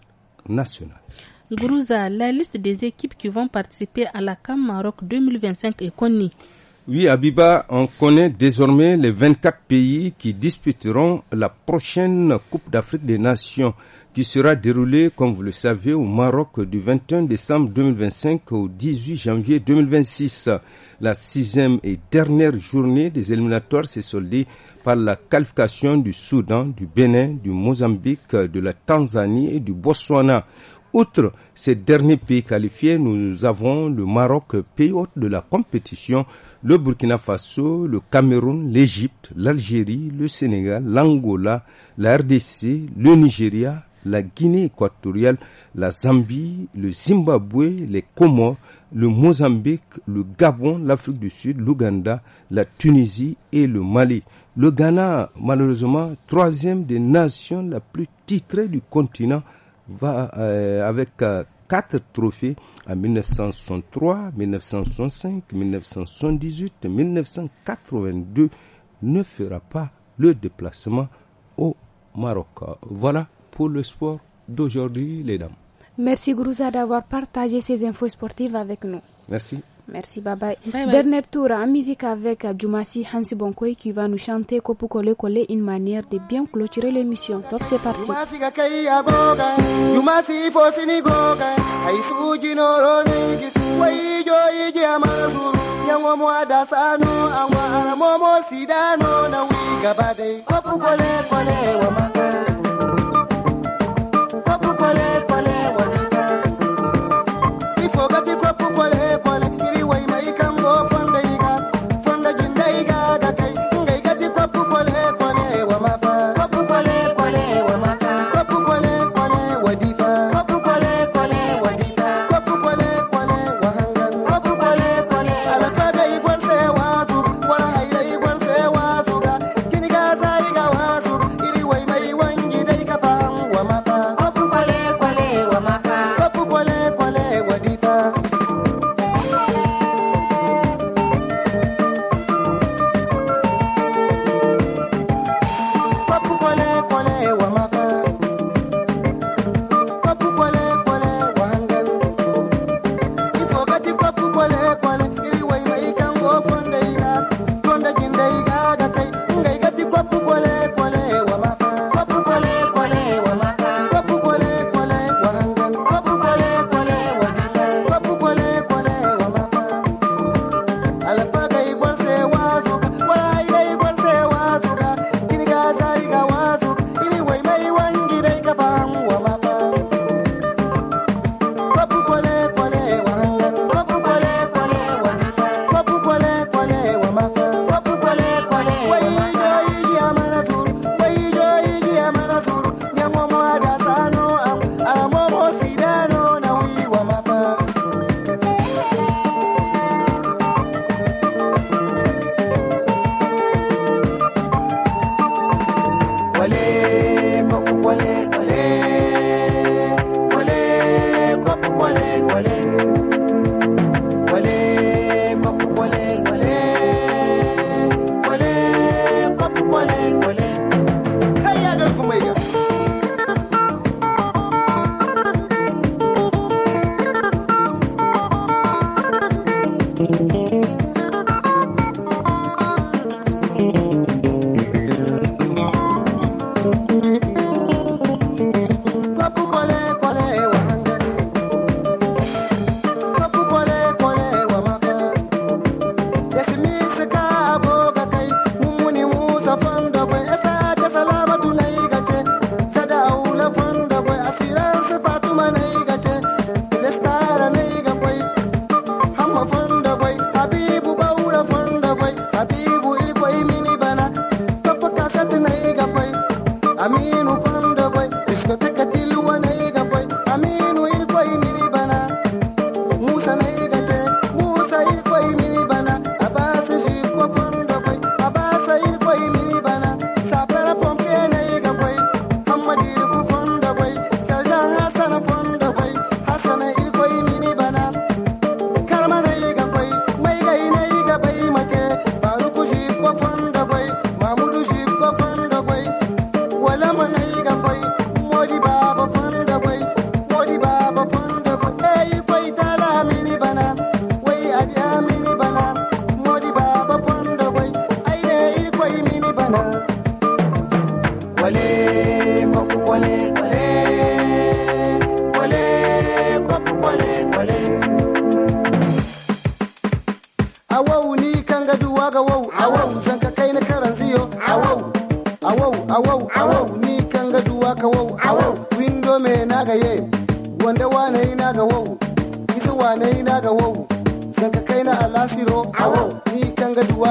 nationale. Gourouza, la liste des équipes qui vont participer à la CAN Maroc 2025 est connue. Oui, Habiba, on connaît désormais les 24 pays qui disputeront la prochaine Coupe d'Afrique des Nations qui sera déroulée, comme vous le savez, au Maroc du 21 décembre 2025 au 18 janvier 2026. La 6e et dernière journée des éliminatoires s'est soldée par la qualification du Soudan, du Bénin, du Mozambique, de la Tanzanie et du Botswana. Outre ces derniers pays qualifiés, nous avons le Maroc, pays hôte de la compétition, le Burkina Faso, le Cameroun, l'Égypte, l'Algérie, le Sénégal, l'Angola, la RDC, le Nigeria, la Guinée équatoriale, la Zambie, le Zimbabwe, les Comores, le Mozambique, le Gabon, l'Afrique du Sud, l'Ouganda, la Tunisie et le Mali. Le Ghana, malheureusement, 3e des nations la plus titrée du continent, va avec 4 trophées en 1963, 1965, 1978 et 1982 ne fera pas le déplacement au Maroc. Voilà pour le sport d'aujourd'hui, les dames. Merci Gourouza d'avoir partagé ces infos sportives avec nous. Merci. Merci, bye bye. Dernier tour en musique avec Djoumassi Hansi Bonkoy qui va nous chanter Kopu Kole Kole, une manière de bien clôturer l'émission. Top, c'est parti.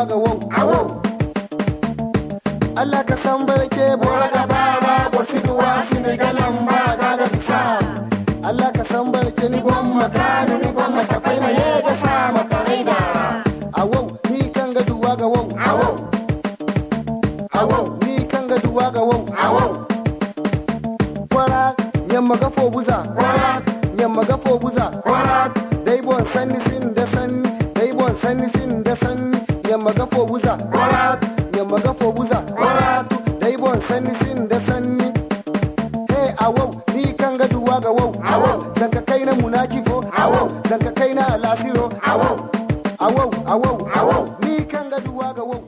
ga wow awo Allah ka san barke bora ga baba bo siduwa sine galan ba ga bisa Allah ka san barke ni bom makani ni bom mata fai mai ga sa maka raida awo ni kan ga duwa ga wow awo ni kan ga duwa ga wow awo kwara nyamma ga fo buza kwara nyamma ga fo buza kwara dai bon sanni sin da sanni dai bon sanni sin da sanni nyamma ga fo buza kwara nyamma ga fo buza kwara dai bon sanni sin da sanni hey awo ni kan ga duwa ga wow awo zanka kaina munakifo awo zanka kaina lasiro awo ni kan ga duwa ga wow.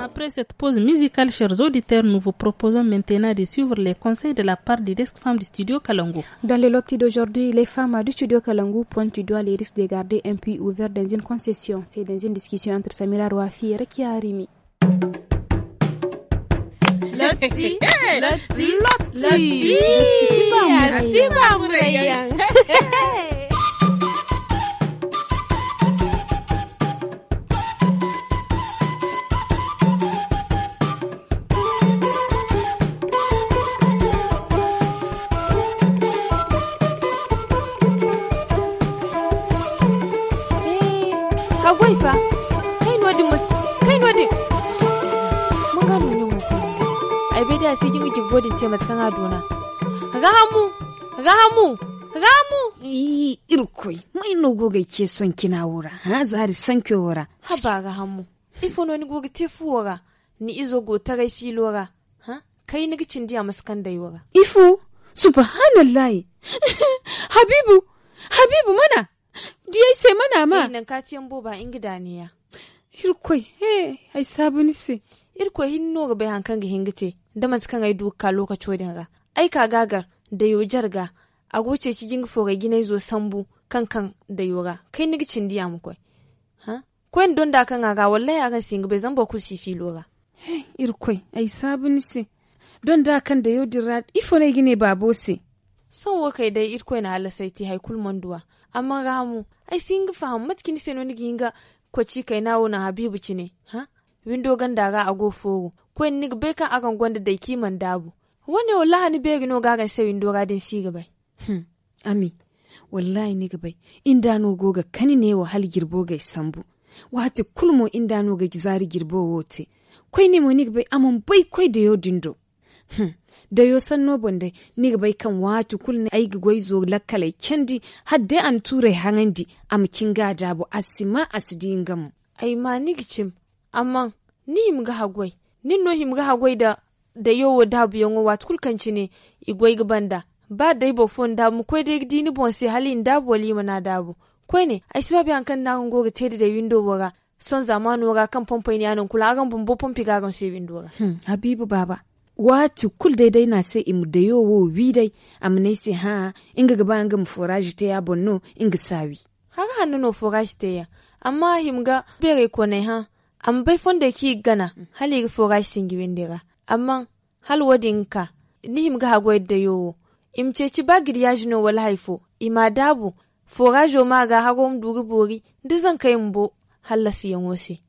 Après cette pause musicale, chers auditeurs, nous vous proposons maintenant de suivre les conseils de la part des desk femmes du studio Kalangu. Dans le loti d'aujourd'hui, les femmes du studio Kalangu pointent du doigt les risques de garder un puits ouvert dans une concession. C'est dans une discussion entre Samira Rouafi et Rekia Arimi. Loti. Waifa, kai no mun ga nuna mu ai bai da sai gingi godin ce mata kan adona ga hamu irkoi mai no goga ke son kina wura ha zari san ke wura ha ba ga hamu ifo no ni goga te fuwara ni izo go ta gai filora ha kai ni gicin diya maskan da yora ifo subhanallahi habibu mana diyai sai mana ma nan ka tiyan boba in gida ne ya irkoi ai sabuni se irkoi hinno ga bai hankan ga hingite da man kan ai duka lokaci wadin ga ai ka gagar da yo jarga a goce ci jinga foga gina zo sambu kankan da yoga kai ni gicin diya mu koi ha koin don da kan ga wallahi aga singa bai zamba ku si filora irkoi ai sabuni se don da kan da yo dira ifo ne gine babo se son wa kai dai irkoi na halasaiti haikul manduwa amma ramu ai singa faham matkin se no ni ginga ko ci kai nawo na habibu ci ne ha windo ganda ga ago fogo ko ni be kan akan gonda da kiman dabu wani wallahi ni be gino gagan sai windo ga din siga bai ami wallahi ni ga bai inda no goga kani ne wa hal girbo ga sambu wati kulmo inda no ga gizari girbo wote koi ne mo ni ga bai amon bai koi da yo dindo da yo sanno bonde ni ga bai kan watu kulne ai ga goizo lakkalai kendi hadde an ture hangandi am kinga dabo asima asidingam ai ma ni gicim amma ni himga hagwai nin no himga hagwai da yowo dabu yongo watu kulkanci ne igwai gabanda ba dai bo fon da mu koi dai dini bon sai halin dabu wali mana dabu koi ne ai sibabi an kan na goga tede da window wora son zamanu wora kan pompo ni anan kula agan bombo pompi gagan sai window wora habibu baba watu kul daidai na sai imu da yowo widai amne sai ha inga gaba an ga mu foraji ta ya bonno inga sawi haka hannu no foraji ta ya amma himga bere ko ne ha am bai fonda ki gana hali ga foraji singi windira amma hal wadinka ni himga hagwai da yowo imce ci bagir ya jino wala haifo ima dabu forajo ma ga hagom dugi bori dizan kai mbo halasi yan wose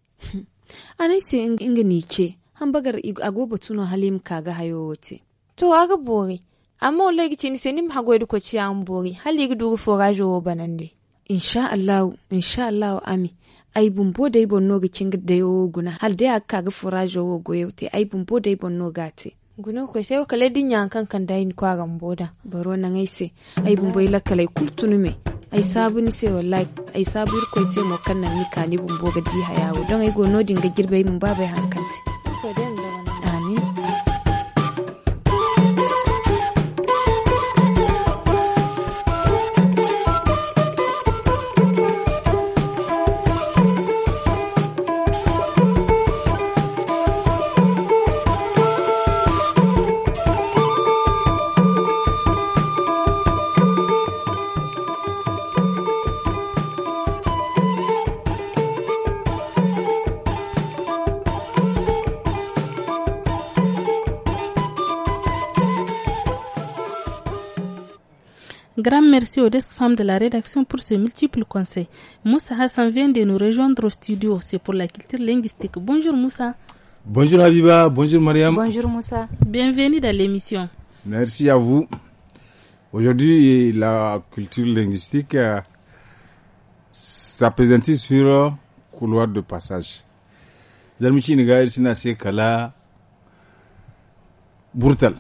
anai sai inga ni ce hambagar agoba tuno halim kaga hayo wote to aga bori amma wallahi gici ni senim hagoy ko ci an bori hali gudu forajo wo banande insha Allah ami ai bumbo dai bonno ga kinga da yo guna hal dai aka ga forajo wo goyote ai bumbo dai bonno gate guna ko sai ka le dinya kan dai ko ga mboda baro nan ai sai ai bumbo ila kala kultunu me ai sabu ni sai wallahi ai sabu ko sai mo kan nan ni ka ni bumbo ga di hayawo don ai go no dinga girbe mun babai hankante amin Grand merci aux 10 femmes de la rédaction pour ce multiple conseil. Moussa Hassan vient de nous rejoindre au studio. C'est pour la culture linguistique. Bonjour Moussa. Bonjour Habiba, bonjour Mariam. Bonjour Moussa. Bienvenue dans l'émission. Merci à vous. Aujourd'hui, la culture linguistique s'apprécie sur couloir de passage. Zarmichi Nigaïr Sinase Kala Burtal.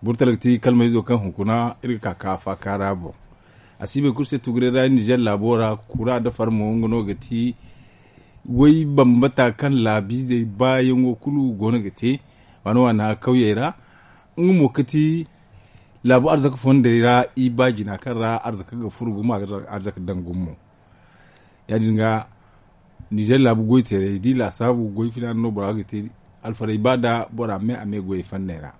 Burtal ti kalma izo kan hukuna irka kafa karabo. Asibe kurse tugrera Niger labora kura da farmo ngono gati wai bambata kan labi zai bayan wakulu gona gate wani wana kauyera ngumo kati labu arzaka fondera iba jina kan ra arzaka ga furguma arzaka dangumo ya dinga Niger labu goy tere di la sabu goy fina no bora gate alfara ibada bora me ame goy fannera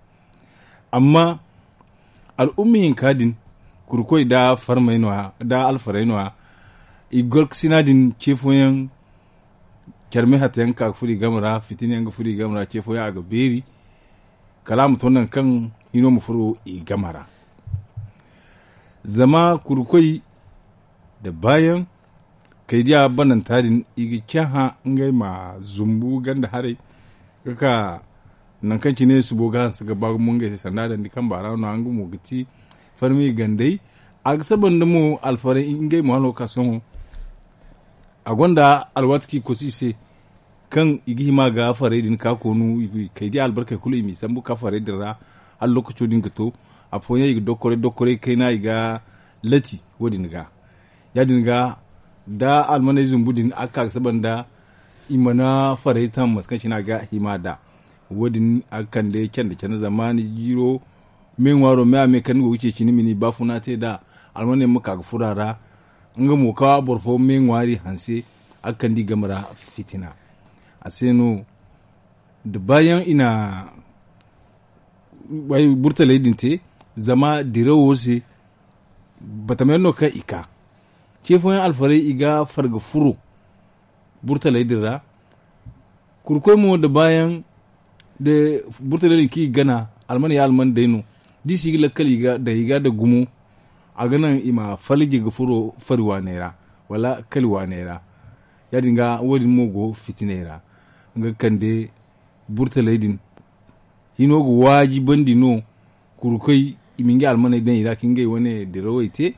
amma al ummi kadin kurkoi da farmainwa da alfarainwa igor sinadin chefoyan kerme hata yanka furi gamra fitin yanga furi gamra chefo ya ga beri kalam tonan kan hino mu furo i gamara zama kurkoi da bayan kai dia banan tadin igi kyaha ngai ma zumbu ganda hare kaka nan kan kine su boga su ga ba mun ga sanda da kan bara no angu mu giti farmi gandai a saban da mu alfare ngai mu halo kason agonda alwatki ko sise kan igi ma ga fare din ka konu kai di albarka kulu mi sambu ka fare dira al lokaco din gato a fonya igi dokore kai na iga lati wodin ga ya din ga da almana zumbudin aka saban da imana fare ta maskan shi na ga himada wodin akan da yake da kana zamani jiro men waro me kan go wuce cini mini bafuna te da almana muka ga furara nga mu ka borfo men wari hanse akan di gamara fitina aseno da bayan ina bai burtale dinte zama dirawo se batameno ka ika chefon alfare iga farga furo burtale dira kurkoy mo da bayan da burtale ki gana alman ya alman daino disi gila kaliga da iga da gumu a ganan ima falije ga furo farwa naira wala kalwa naira ya dinga wodin mogo fitinera nga kande burtalaidin hino go wajiban dino kurkai imingi almana den ira kinge wone de rawaite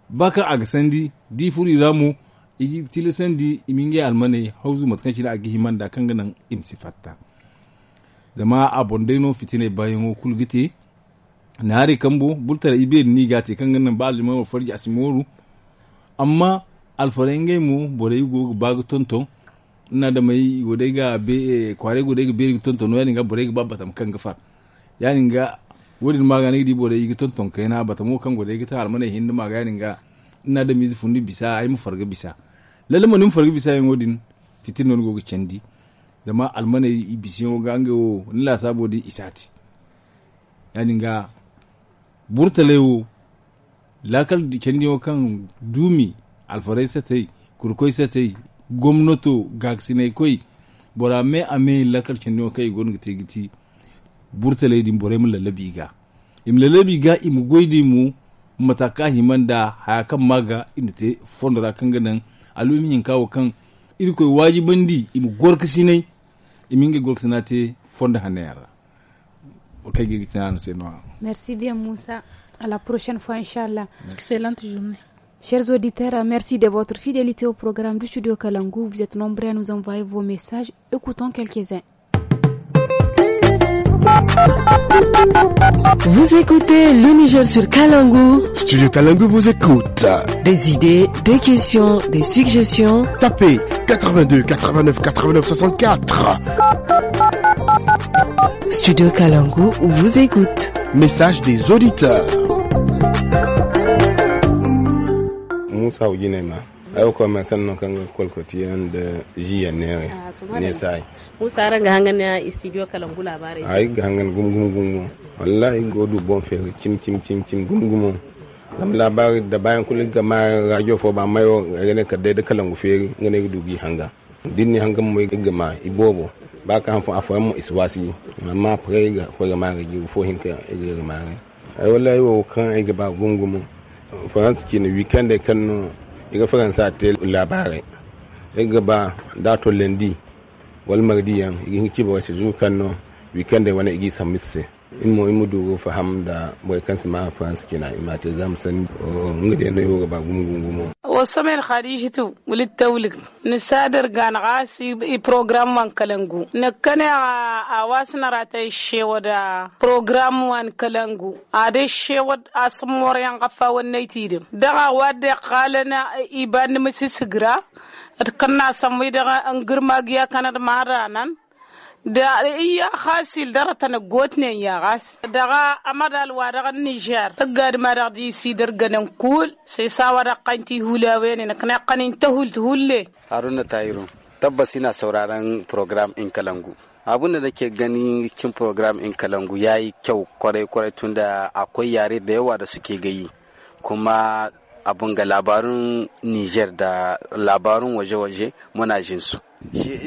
baka agsandi di furi ramu igi tilisandi imingi almana hauzu matkan shi da agi himanda kan ganan imsifatta zama abondeno fitine bayan kulgite nare kambo bultara ibe ni gate kan ganan ba aljuma farji asimoru amma alfarenge mu bore go bagu tonton ina da mai godai ga be kware godai ga be tonton yani ga bore ga babatam kan gafar yani ga wodin magani di bore ga tonton kai na batamo kan godai ga ta almana hindu magani ga ina da mizi fundi bisa ai mu farga bisa lalle mun farga bisa yin wodin fitin non go ga candi zama almana ibisiyo ga ngo nila sabo di isati yani ga burtalewo lakal di candi kan dumi alfarai satai kurkoi satai gwamnato gaksine koi bora me ame lakal chenno kai gon gite giti burtale din bore mun lalabi ga im lalabi ga im goidi mu mataka himanda hayakan maga inite fondara kan ganan alumin kawo kan irko wajibandi im gorkasine iminge gorkasinate fonda hanera okay gitana c'est noir. Merci bien Moussa, à la prochaine fois inchallah. Excellente journée. Chers auditeurs, merci de votre fidélité au programme du studio Kalangu. Vous êtes nombreux à nous envoyer vos messages. Écoutons quelques-uns. Vous écoutez le Niger sur Kalangu. Studio Kalangu vous écoute. Des idées, des questions, des suggestions. Tapez 82 89 89 64. Studio Kalangu vous écoute. Message des auditeurs. Musa Ujinema. Ayo ko ma sanno kanga kolkoti and jiya ne sai. Musa ranga hangana studio Kalangu labarai. Ai hangan gum. Wallahi godu bon fe cim gum. Lam labari da bayan kullun ga ma radio fo ba mayo ngene ka de Kalangu fe ngene dubi hanga. Dinni hanga mo ga ma ibobo. Ba ka hanfo afo mo iswasi. Ma prega ko ga ma ga fo hinka ga ma. ai wallahi wo kan ai gaba gungumu France ki ne weekend kan no iga faransa te labarai ai gaba dato lendi wal mardiyan igi ki ba wasu kan no weekend wani igi samisse in mu dugo faham da boy kan sama France ki na imate zamsan ngade ne yo gaba gungumu وسمين خديجتو ولد تولك نسادر غان غاسي بروجرام وان كلنجو نكنا اواسنا راتي شيودا بروجرام وان كلنجو ادي شيود اسمور يان قفا ونيتيدم دغا ود قالنا ايبان مسسغرا اتكنا سمي دغا انغرماغيا كانت مارانان da iya hasil darata na gotne ya gas daga amadal wa daga Niger tagar mara di sidar ganan kul sai sawara kanti hulawe ne kana kanin tahul hulle Haruna Tayiro tabbas ina sauraron program in Kalangu abun da nake gani cikin program in Kalangu yayi kyau kwarai tunda akwai yare da yawa da suke gayi kuma abun ga labarun Niger da labarun waje-waje muna jin su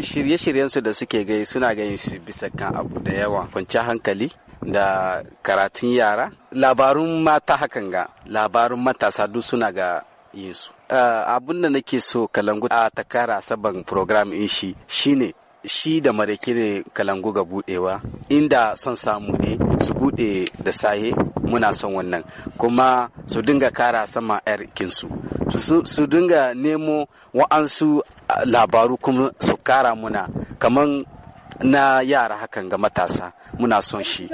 shirye-shiryensu da suke gai suna ganin su bisa kan abu da yawa kwanciyar hankali da karatun yara labarun mata hakan ga labarun matasa duk suna ga yin su abun da nake so Kalangu a takara saban program in shi shine shi da mareke ne Kalangu ga budewa inda son samu ne su bude da saye muna son wannan kuma su dinga kara sama yarkinsu su dinga nemo wa'ansu labaru kuma su kara muna kaman na yara hakan ga matasa muna son shi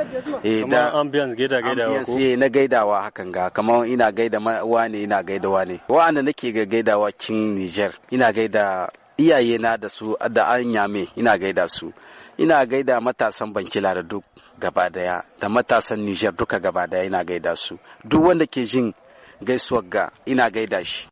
da ambiance gaidawa ko na gaidawa hakan ga kaman ina gaida wane ina gaida wane wa'anda nake ga gaidawa kin Niger ina gaida iyayena da su da an yame ina gaida su ina gaida matasan Bankila da duk gaba daya da matasan Niger duka gaba daya ina gaida su duk wanda ke jin gaisuwar ga ina gaida shi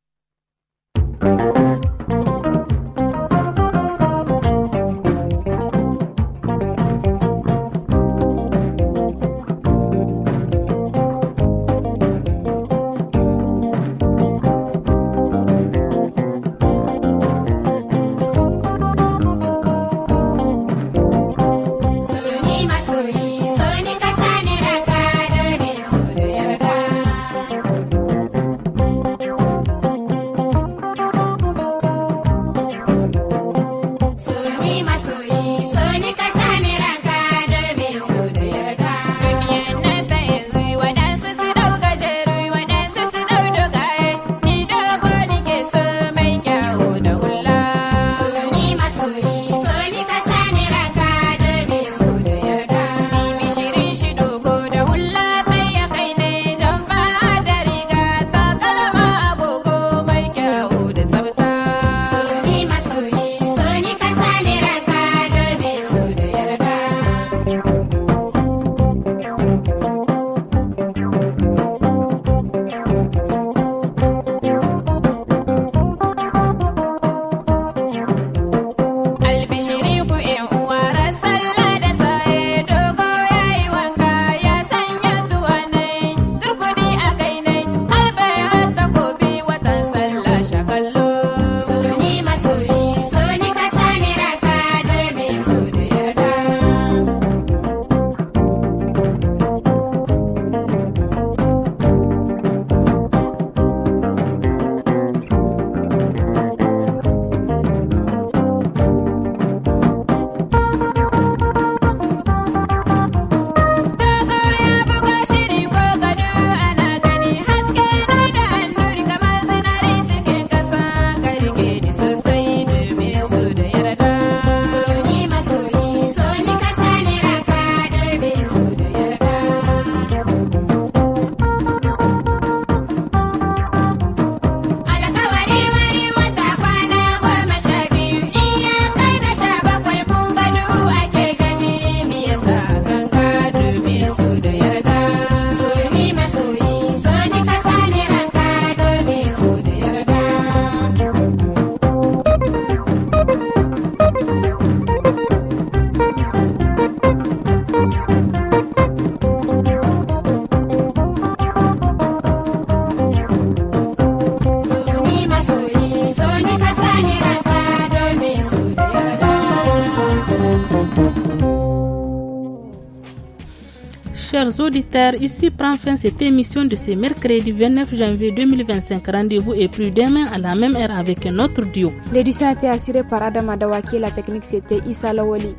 chers auditeurs, ici prend fin cette émission de ce mercredi 29 janvier 2025. Rendez-vous est pris demain à la même heure avec un autre duo. L'édition a été assurée par Adam Adawaki, la technique c'était Issa Lawali.